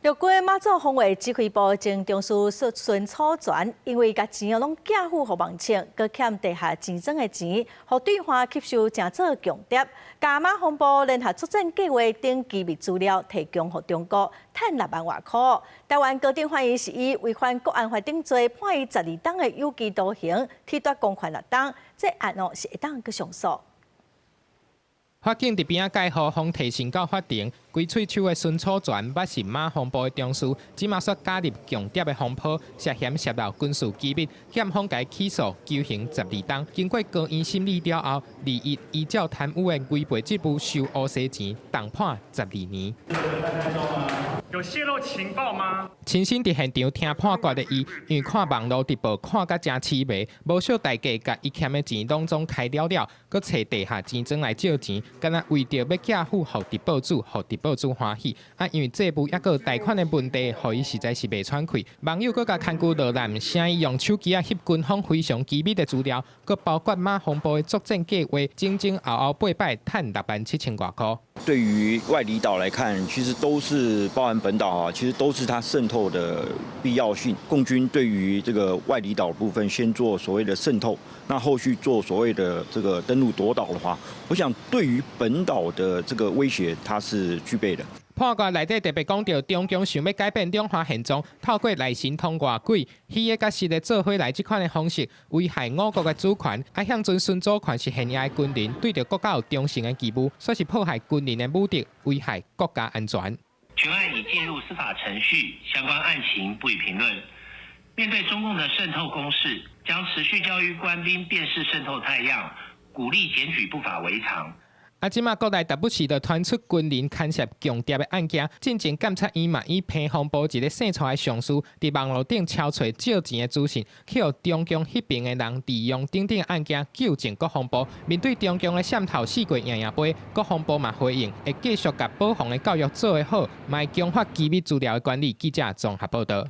陸過馬祖防衛指揮部前中士孫楚全，因為甲錢攏寄付予網青，佮欠地下錢莊的錢，予對方吸收正做強諜。加馬防部聯合作戰計劃等機密資料提供予中國，賺6萬外塊。台灣高等法院是以違反國安法定罪，判伊12檔的有期徒刑，褫奪公權6檔。這案是會當去上訴。法警佇邊仔介護，方提訊到法庭。規喙手的孫楚全，捌是馬防部的中士，即馬煞加入強諜的風波，涉嫌洩露軍事機密，檢方甲起訴，求刑12檔。經過高院審理了後，2億依照貪污的違背職務收烏西錢，重判12年。有洩露情報嗎？親身佇現場聽判決的伊，因為看網絡直播看甲真痴迷，無少大家甲伊欠的錢攏總開了，佮找地下錢莊來借錢，敢若為着要寄付予地保主，予地保主歡喜。因為債務抑個貸款的問題，予伊實在是袂喘氣。網友佮甲牽據落難，聲伊用手機翕軍方非常機密的資料，佮包括馬防部的作戰計劃，前後後8擺賺67000多塊。對於外離島來看，其實都是包含本島啊，其實都是它滲透的必要性。共軍對於這個外離島的部分，先做所謂的滲透，那後續做所謂的這個登陸奪島的話，我想對於本島的這個威脅，它是具備的。判決內底特別講到，中共想要改變兩岸現狀，透過內神通外鬼、虛的甲實的做伙來這款的方式，危害我國的主權。向尊孫主權是現役的軍人，對着國家有忠誠的義務，說是迫害軍人的目的，危害國家安全。全案已進入司法程序，相關案情不予評論。面對中共的滲透攻勢，將持續教育官兵辨識滲透態樣，鼓勵檢舉不法違常。即馬國內時不時就傳出軍人牽涉強諜的案件，進前檢察院嘛以偏防部一個姓蔡的上司，佇網絡頂敲找借錢的資訊，去互中共迄邊的人利用等等案件糾正國防部。面對中共的滲透四過贏杯，國防部嘛回應會繼續甲保防的教育做得好，賣強化機密資料的管理。記者綜合報道。